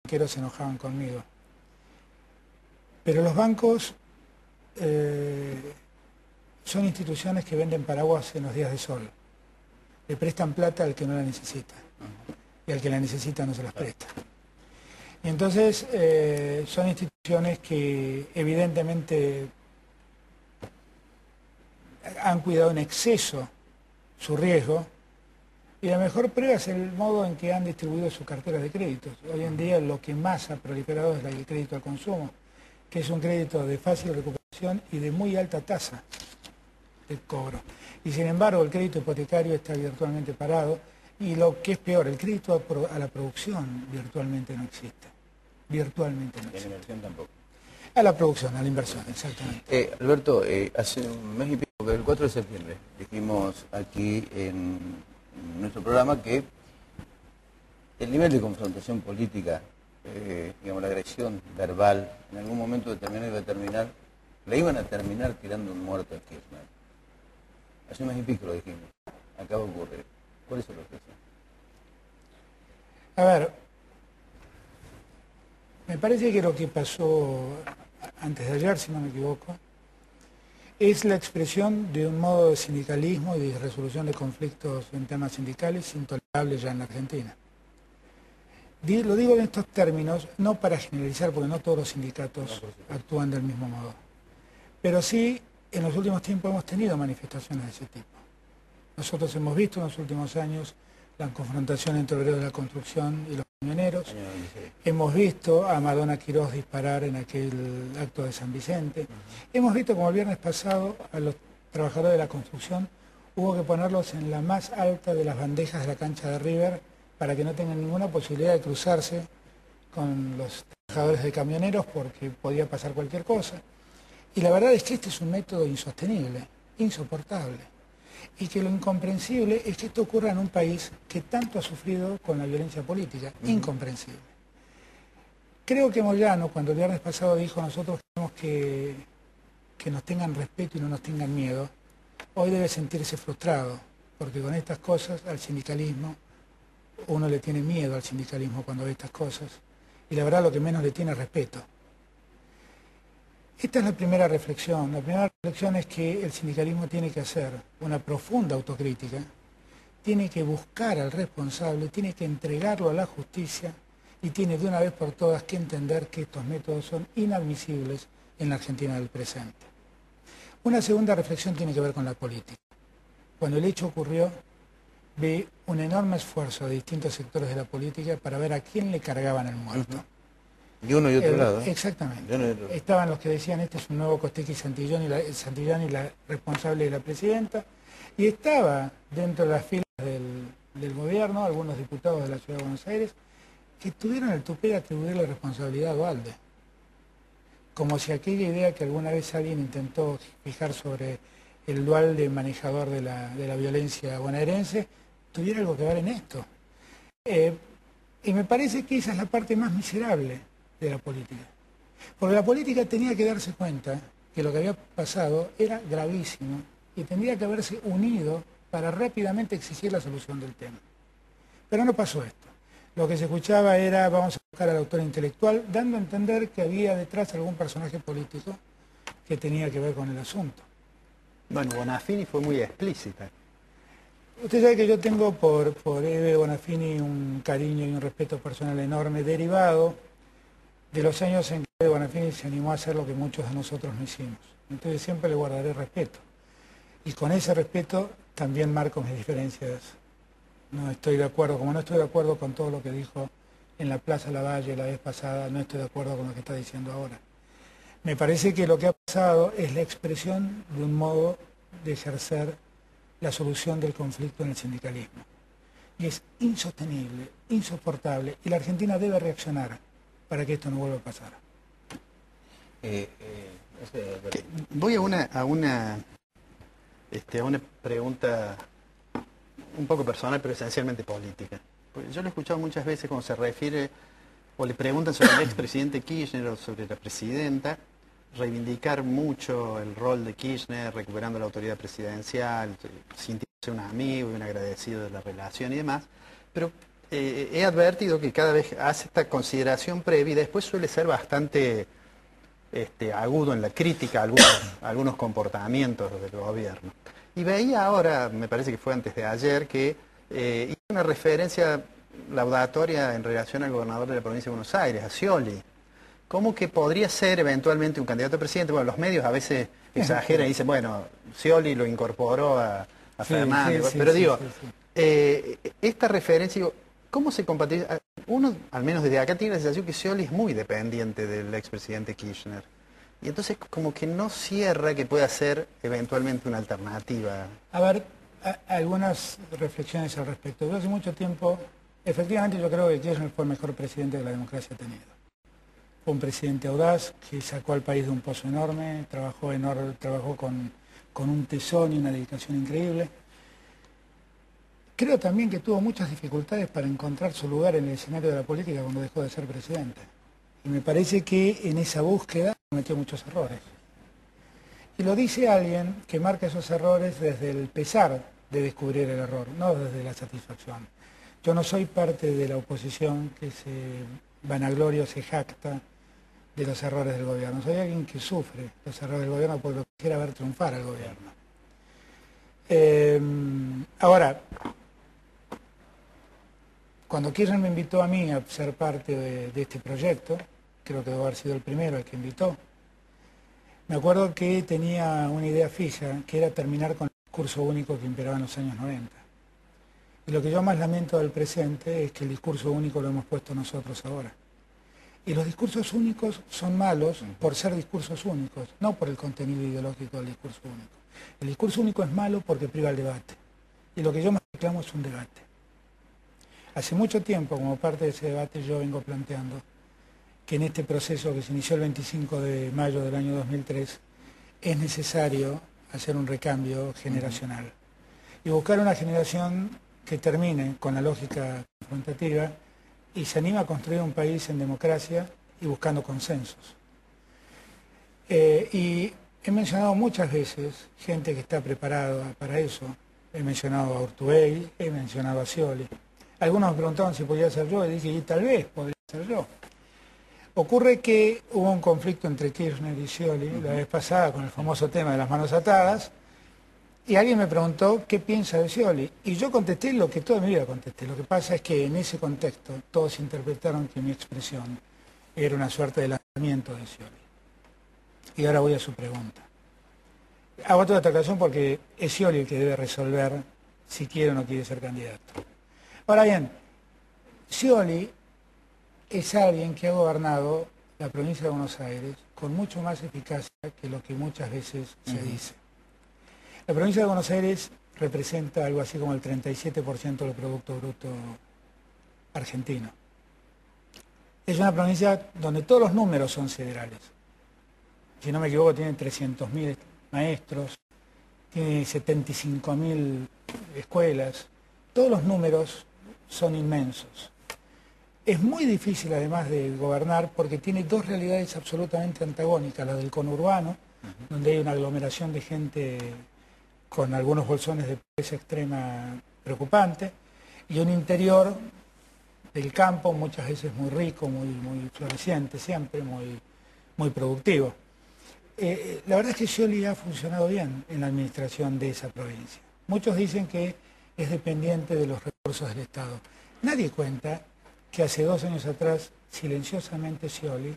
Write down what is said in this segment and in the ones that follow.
banqueros se enojaban conmigo. Pero los bancos son instituciones que venden paraguas en los días de sol. Le prestan plata al que no la necesita. Y al que la necesita no se las presta. Y entonces son instituciones que evidentemente han cuidado en exceso su riesgo, y la mejor prueba es el modo en que han distribuido sus carteras de créditos. Hoy en día lo que más ha proliferado es el crédito al consumo, que es un crédito de fácil recuperación y de muy alta tasa de cobro. Y sin embargo el crédito hipotecario está virtualmente parado, y lo que es peor, el crédito a la producción virtualmente no existe. Virtualmente no existe. Y a la inversión tampoco. A la producción, a la inversión, exactamente. Alberto, hace un mes y pico, el 4 de septiembre, dijimos aquí en nuestro programa que el nivel de confrontación política, digamos, la agresión verbal, en algún momento determinado le iban a terminar tirando un muerto a Kirchner. Hace un mes y pico lo dijimos, acaba de ocurrir. ¿Cuál es su reflexión? A ver, me parece que lo que pasó antes de ayer, si no me equivoco, es la expresión de un modo de sindicalismo y de resolución de conflictos en temas sindicales intolerables ya en la Argentina. Lo digo en estos términos, no para generalizar, porque no todos los sindicatos actúan del mismo modo, pero sí en los últimos tiempos hemos tenido manifestaciones de ese tipo. Nosotros hemos visto en los últimos años la confrontación entre obreros de la construcción y los camioneros. Hemos visto a Madonna Quirós disparar en aquel acto de San Vicente. Hemos visto como el viernes pasado a los trabajadores de la construcción hubo que ponerlos en la más alta de las bandejas de la cancha de River para que no tengan ninguna posibilidad de cruzarse con los trabajadores de camioneros porque podía pasar cualquier cosa. Y la verdad es que este es un método insostenible, insoportable. Y que lo incomprensible es que esto ocurra en un país que tanto ha sufrido con la violencia política. Incomprensible. Creo que Moyano, cuando el viernes pasado dijo nosotros queremos que nos tengan respeto y no nos tengan miedo, hoy debe sentirse frustrado, porque con estas cosas al sindicalismo, uno le tiene miedo al sindicalismo cuando ve estas cosas, y la verdad lo que menos le tiene es respeto. Esta es la primera reflexión. La primera reflexión es que el sindicalismo tiene que hacer una profunda autocrítica, tiene que buscar al responsable, tiene que entregarlo a la justicia y tiene de una vez por todas que entender que estos métodos son inadmisibles en la Argentina del presente. Una segunda reflexión tiene que ver con la política. Cuando el hecho ocurrió, vi un enorme esfuerzo de distintos sectores de la política para ver a quién le cargaban el muerto. De uno y otro lado. Exactamente. Estaban los que decían este es un nuevo Costequi Santillán y la responsable de la presidenta, y estaba dentro de las filas del gobierno algunos diputados de la Ciudad de Buenos Aires que tuvieron el tupé de atribuirle responsabilidad a Duhalde, como si aquella idea que alguna vez alguien intentó fijar sobre el Duhalde manejador de la violencia bonaerense tuviera algo que ver en esto. Y me parece que esa es la parte más miserable de la política. Porque la política tenía que darse cuenta que lo que había pasado era gravísimo y tendría que haberse unido para rápidamente exigir la solución del tema. Pero no pasó esto. Lo que se escuchaba era vamos a buscar al autor intelectual, dando a entender que había detrás algún personaje político que tenía que ver con el asunto. Bueno, Bonafini fue muy explícita. Usted sabe que yo tengo por Eve Bonafini un cariño y un respeto personal enorme, derivado de los años en que Bonafini se animó a hacer lo que muchos de nosotros no hicimos. Entonces siempre le guardaré respeto. Y con ese respeto también marco mis diferencias. No estoy de acuerdo, como no estoy de acuerdo con todo lo que dijo en la Plaza Lavalle la vez pasada, no estoy de acuerdo con lo que está diciendo ahora. Me parece que lo que ha pasado es la expresión de un modo de ejercer la solución del conflicto en el sindicalismo. Y es insostenible, insoportable, y la Argentina debe reaccionar para que esto no vuelva a pasar. Voy a una pregunta un poco personal, pero esencialmente política. Porque yo lo he escuchado muchas veces cuando se refiere, o le preguntan sobre el expresidente Kirchner o sobre la presidenta, reivindicar mucho el rol de Kirchner, recuperando la autoridad presidencial, sintiéndose un amigo y un agradecido de la relación y demás, pero he advertido que cada vez hace esta consideración previa y después suele ser bastante agudo en la crítica a algunos comportamientos del gobierno. Y veía ahora, me parece que fue antes de ayer, que hizo una referencia laudatoria en relación al gobernador de la provincia de Buenos Aires, a Scioli. ¿Cómo que podría ser eventualmente un candidato a presidente? Bueno, los medios a veces exageran y dicen, bueno, Scioli lo incorporó a Fernández, pero digo, esta referencia, digo, ¿cómo se compatibiliza? Uno, al menos desde acá, tiene la sensación que Scioli es muy dependiente del expresidente Kirchner. Y entonces como que no cierra que pueda ser eventualmente una alternativa. A ver, algunas reflexiones al respecto. Yo hace mucho tiempo, efectivamente yo creo que Kirchner fue el mejor presidente que la democracia ha tenido. Fue un presidente audaz que sacó al país de un pozo enorme, trabajó con un tesón y una dedicación increíble. Creo también que tuvo muchas dificultades para encontrar su lugar en el escenario de la política cuando dejó de ser presidente. Y me parece que en esa búsqueda cometió muchos errores. Y lo dice alguien que marca esos errores desde el pesar de descubrir el error, no desde la satisfacción. Yo no soy parte de la oposición que se vanagloria o se jacta de los errores del gobierno. Soy alguien que sufre los errores del gobierno porque lo quisiera ver triunfar al gobierno. Ahora, cuando Kirchner me invitó a mí a ser parte de este proyecto, creo que debo haber sido el primero al que invitó, me acuerdo que tenía una idea fija, que era terminar con el discurso único que imperaba en los años 90. Y lo que yo más lamento del presente es que el discurso único lo hemos puesto nosotros ahora. Y los discursos únicos son malos por ser discursos únicos, no por el contenido ideológico del discurso único. El discurso único es malo porque priva el debate. Y lo que yo más reclamo es un debate. Hace mucho tiempo, como parte de ese debate, yo vengo planteando que en este proceso que se inició el 25 de mayo del año 2003, es necesario hacer un recambio generacional y buscar una generación que termine con la lógica confrontativa y se anima a construir un país en democracia y buscando consensos. Y he mencionado muchas veces gente que está preparada para eso. He mencionado a Urtubey, he mencionado a Scioli. Algunos me preguntaban si podía ser yo y dije, y tal vez podría ser yo. Ocurre que hubo un conflicto entre Kirchner y Scioli la vez pasada con el famoso tema de las manos atadas y alguien me preguntó qué piensa de Scioli y yo contesté lo que toda mi vida contesté. Lo que pasa es que en ese contexto todos interpretaron que mi expresión era una suerte de lanzamiento de Scioli. Y ahora voy a su pregunta. Hago toda esta aclaración porque es Scioli el que debe resolver si quiere o no quiere ser candidato. Ahora bien, Scioli es alguien que ha gobernado la provincia de Buenos Aires con mucho más eficacia que lo que muchas veces se dice. La provincia de Buenos Aires representa algo así como el 37% del Producto Bruto argentino. Es una provincia donde todos los números son federales. Si no me equivoco, tiene 300.000 maestros, tiene 75.000 escuelas. Todos los números son inmensos. Es muy difícil además de gobernar porque tiene dos realidades absolutamente antagónicas, la del conurbano, donde hay una aglomeración de gente con algunos bolsones de pobreza extrema preocupante, y un interior del campo muchas veces muy rico, muy floreciente siempre, muy productivo. La verdad es que Scioli ha funcionado bien en la administración de esa provincia. Muchos dicen que es dependiente de los recursos del Estado. Nadie cuenta que hace 2 años atrás, silenciosamente Scioli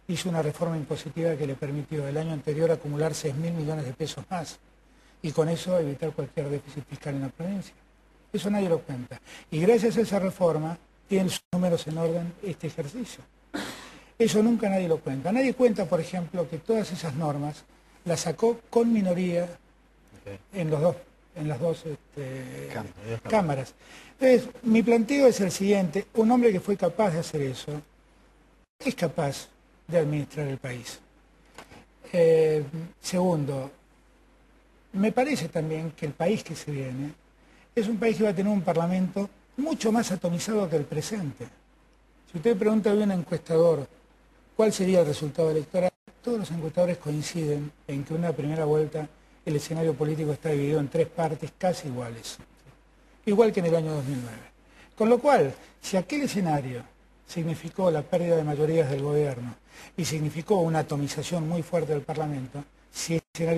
hizo una reforma impositiva que le permitió el año anterior acumular 6.000 millones de pesos más y con eso evitar cualquier déficit fiscal en la provincia. Eso nadie lo cuenta. Y gracias a esa reforma tienen sus números en orden este ejercicio. Eso nunca nadie lo cuenta. Nadie cuenta, por ejemplo, que todas esas normas las sacó con minoría en las dos cámaras. Entonces, mi planteo es el siguiente. Un hombre que fue capaz de hacer eso es capaz de administrar el país. Segundo, me parece también que el país que se viene es un país que va a tener un parlamento mucho más atomizado que el presente. Si usted pregunta a un encuestador cuál sería el resultado electoral, todos los encuestadores coinciden en que una primera vuelta el escenario político está dividido en 3 partes casi iguales, igual que en el año 2009, Con lo cual, si aquel escenario significó la pérdida de mayorías del gobierno y significó una atomización muy fuerte del Parlamento, si el escenario